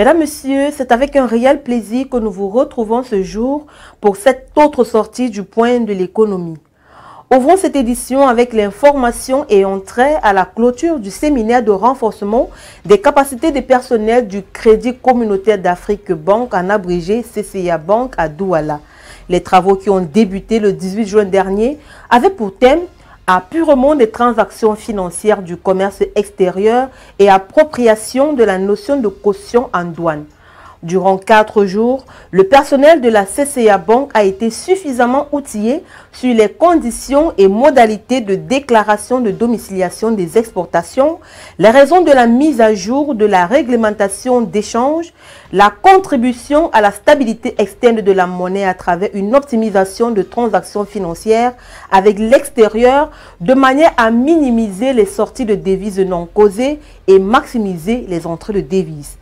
Mesdames, Messieurs, c'est avec un réel plaisir que nous vous retrouvons ce jour pour cette autre sortie du point de l'économie. Ouvrons cette édition avec l'information et entrée à la clôture du séminaire de renforcement des capacités des personnels du Crédit communautaire d'Afrique Banque, en abrégé CCA Banque à Douala. Les travaux qui ont débuté le 18 juin dernier avaient pour thème apurement des transactions financières du commerce extérieur et appropriation de la notion de caution en douane. Durant 4 jours, le personnel de la CCA Banque a été suffisamment outillé sur les conditions et modalités de déclaration de domiciliation des exportations, les raisons de la mise à jour de la réglementation d'échange, la contribution à la stabilité externe de la monnaie à travers une optimisation de transactions financières avec l'extérieur de manière à minimiser les sorties de devises non causées et maximiser les entrées de devises.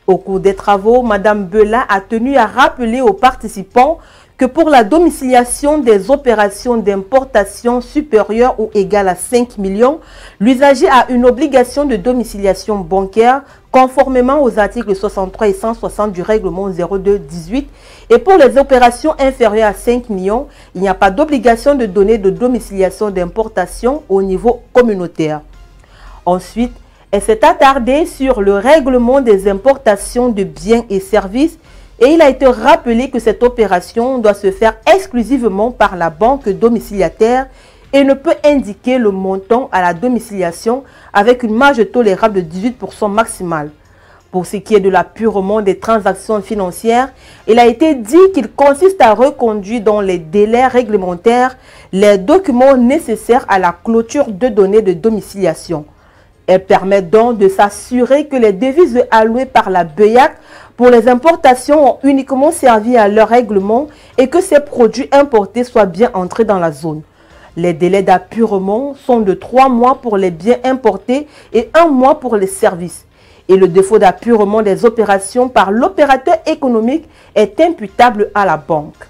Au cours des travaux, Mme Bela a tenu à rappeler aux participants que pour la domiciliation des opérations d'importation supérieures ou égales à 5 millions, l'usager a une obligation de domiciliation bancaire conformément aux articles 63 et 160 du règlement 02-18. Et pour les opérations inférieures à 5 millions, il n'y a pas d'obligation de donner de domiciliation d'importation au niveau communautaire. Ensuite, elle s'est attardée sur le règlement des importations de biens et services et il a été rappelé que cette opération doit se faire exclusivement par la banque domiciliataire et ne peut indiquer le montant à la domiciliation avec une marge tolérable de 18% maximale. Pour ce qui est de l'apurement des transactions financières, il a été dit qu'il consiste à reconduire dans les délais réglementaires les documents nécessaires à la clôture de données de domiciliation. Elle permet donc de s'assurer que les devises allouées par la BEIAC pour les importations ont uniquement servi à leur règlement et que ces produits importés soient bien entrés dans la zone. Les délais d'apurement sont de 3 mois pour les biens importés et 1 mois pour les services. Et le défaut d'apurement des opérations par l'opérateur économique est imputable à la banque.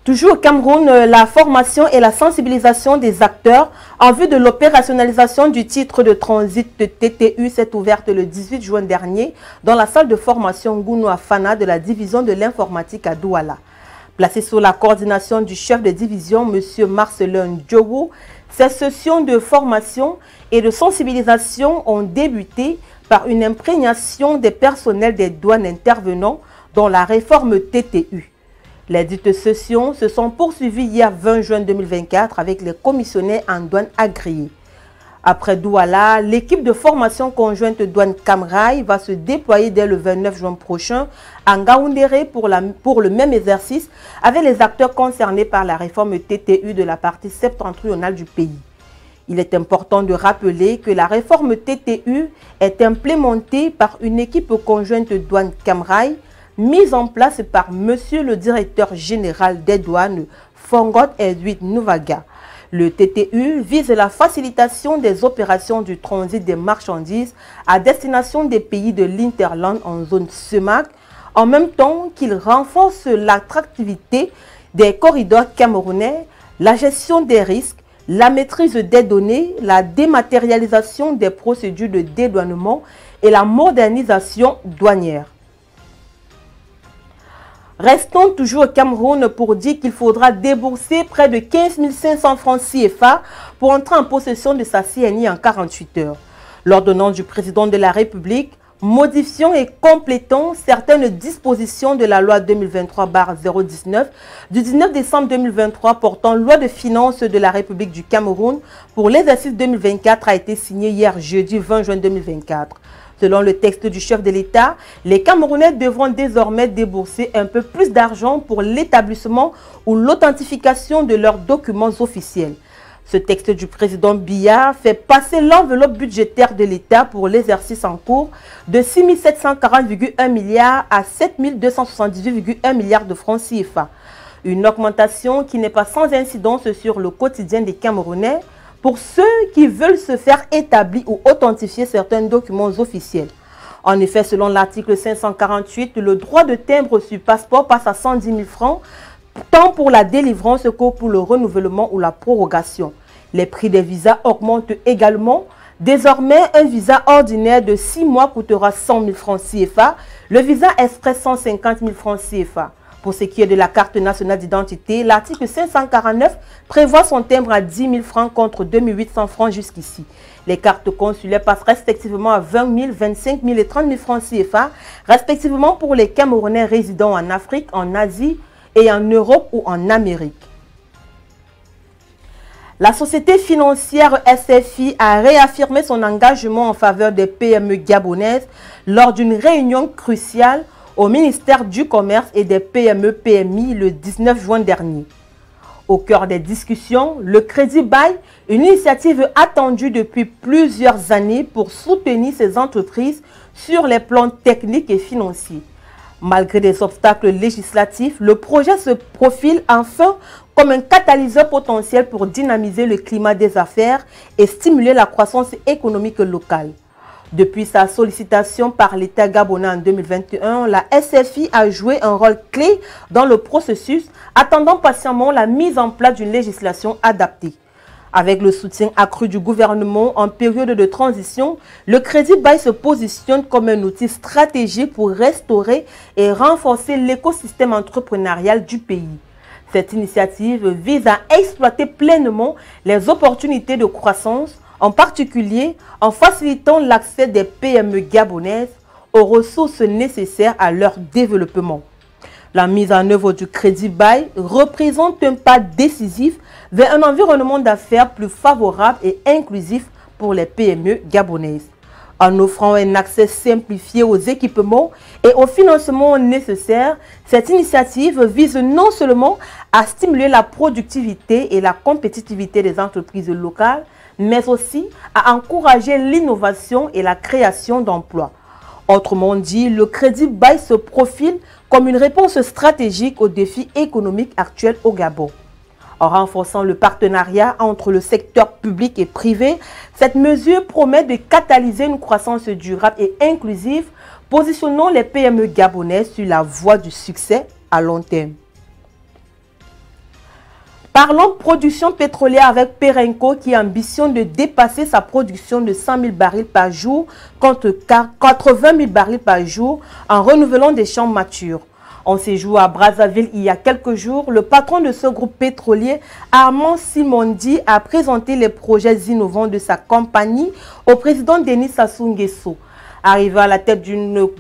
Toujours au Cameroun, la formation et la sensibilisation des acteurs en vue de l'opérationnalisation du titre de transit de TTU s'est ouverte le 18 juin dernier dans la salle de formation Ngounou Afana de la division de l'informatique à Douala. Placé sous la coordination du chef de division, M. Marcelin Djowo, ces sessions de formation et de sensibilisation ont débuté par une imprégnation des personnels des douanes intervenants dans la réforme TTU. Les dites sessions se sont poursuivies hier 20 juin 2024 avec les commissionnaires en douane agréés. Après Douala, l'équipe de formation conjointe douane Camrail va se déployer dès le 29 juin prochain à Ngaoundéré pour le même exercice avec les acteurs concernés par la réforme TTU de la partie septentrionale du pays. Il est important de rappeler que la réforme TTU est implémentée par une équipe conjointe douane Camrail mise en place par Monsieur le directeur général des douanes, Fongot Edwin Nouvaga. Le TTU vise la facilitation des opérations du transit des marchandises à destination des pays de l'Interland en zone CEMAC, en même temps qu'il renforce l'attractivité des corridors camerounais, la gestion des risques, la maîtrise des données, la dématérialisation des procédures de dédouanement et la modernisation douanière. Restons toujours au Cameroun pour dire qu'il faudra débourser près de 15 500 francs CFA pour entrer en possession de sa CNI en 48 heures. L'ordonnance du président de la République modifiant et complétant certaines dispositions de la loi 2023/019 du 19 décembre 2023 portant loi de finances de la République du Cameroun pour l'exercice 2024 a été signée hier jeudi 20 juin 2024. Selon le texte du chef de l'État, les Camerounais devront désormais débourser un peu plus d'argent pour l'établissement ou l'authentification de leurs documents officiels. Ce texte du président Biya fait passer l'enveloppe budgétaire de l'État pour l'exercice en cours de 6 740,1 milliards à 7 278,1 milliards de francs CFA. Une augmentation qui n'est pas sans incidence sur le quotidien des Camerounais, pour ceux qui veulent se faire établir ou authentifier certains documents officiels. En effet, selon l'article 548, le droit de timbre sur passeport passe à 110 000 francs, tant pour la délivrance que pour le renouvellement ou la prorogation. Les prix des visas augmentent également. Désormais, un visa ordinaire de 6 mois coûtera 100 000 francs CFA, le visa express 150 000 francs CFA. Pour ce qui est de la carte nationale d'identité, l'article 549 prévoit son timbre à 10 000 francs contre 2 800 francs jusqu'ici. Les cartes consulaires passent respectivement à 20 000, 25 000 et 30 000 francs CFA, respectivement pour les Camerounais résidant en Afrique, en Asie et en Europe ou en Amérique. La société financière SFI a réaffirmé son engagement en faveur des PME gabonaises lors d'une réunion cruciale au ministère du Commerce et des PME-PMI le 19 juin dernier. Au cœur des discussions, le Crédit Bail, une initiative attendue depuis plusieurs années pour soutenir ces entreprises sur les plans techniques et financiers. Malgré des obstacles législatifs, le projet se profile enfin comme un catalyseur potentiel pour dynamiser le climat des affaires et stimuler la croissance économique locale. Depuis sa sollicitation par l'État gabonais en 2021, la SFI a joué un rôle clé dans le processus, attendant patiemment la mise en place d'une législation adaptée. Avec le soutien accru du gouvernement en période de transition, le Crédit Bail se positionne comme un outil stratégique pour restaurer et renforcer l'écosystème entrepreneurial du pays. Cette initiative vise à exploiter pleinement les opportunités de croissance, en particulier en facilitant l'accès des PME gabonaises aux ressources nécessaires à leur développement. La mise en œuvre du Crédit Bail représente un pas décisif vers un environnement d'affaires plus favorable et inclusif pour les PME gabonaises. En offrant un accès simplifié aux équipements et au financement nécessaires, cette initiative vise non seulement à stimuler la productivité et la compétitivité des entreprises locales, mais aussi à encourager l'innovation et la création d'emplois. Autrement dit, le Crédit Bail se profile comme une réponse stratégique aux défis économiques actuels au Gabon. En renforçant le partenariat entre le secteur public et privé, cette mesure promet de catalyser une croissance durable et inclusive, positionnant les PME gabonais sur la voie du succès à long terme. Parlons production pétrolière avec Perenco qui ambitionne de dépasser sa production de 100 000 barils par jour contre 80 000 barils par jour en renouvelant des champs matures. En séjour à Brazzaville il y a quelques jours, le patron de ce groupe pétrolier, Armand Simondi, a présenté les projets innovants de sa compagnie au président Denis Sassou Nguesso. Arrivé à la tête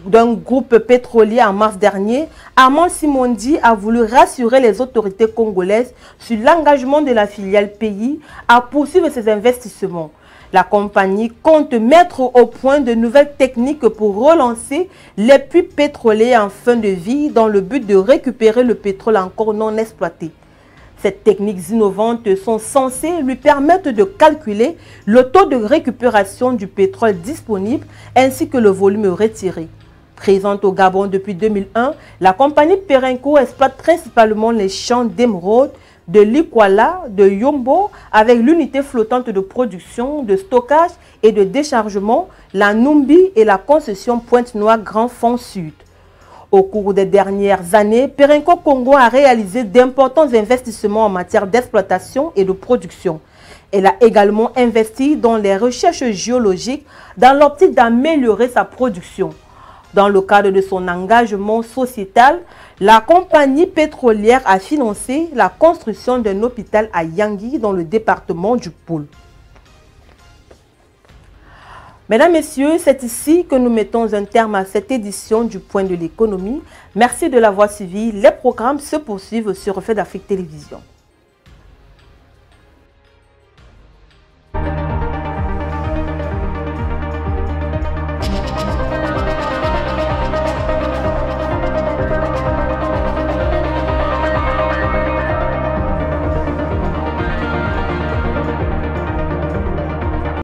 d'un groupe pétrolier en mars dernier, Armand Simondi a voulu rassurer les autorités congolaises sur l'engagement de la filiale pays à poursuivre ses investissements. La compagnie compte mettre au point de nouvelles techniques pour relancer les puits pétroliers en fin de vie dans le but de récupérer le pétrole encore non exploité. Ces techniques innovantes sont censées lui permettre de calculer le taux de récupération du pétrole disponible ainsi que le volume retiré. Présente au Gabon depuis 2001, la compagnie Perenco exploite principalement les champs d'émeraude, de Likwala, de Yombo, avec l'unité flottante de production, de stockage et de déchargement, la Numbi et la concession Pointe-Noire Grand Fond Sud. Au cours des dernières années, Perenco Congo a réalisé d'importants investissements en matière d'exploitation et de production. Elle a également investi dans les recherches géologiques dans l'optique d'améliorer sa production. Dans le cadre de son engagement sociétal, la compagnie pétrolière a financé la construction d'un hôpital à Yangui dans le département du Poul. Mesdames, Messieurs, c'est ici que nous mettons un terme à cette édition du Point de l'économie. Merci de l'avoir suivi. Les programmes se poursuivent sur Reflet d'Afrique Télévision.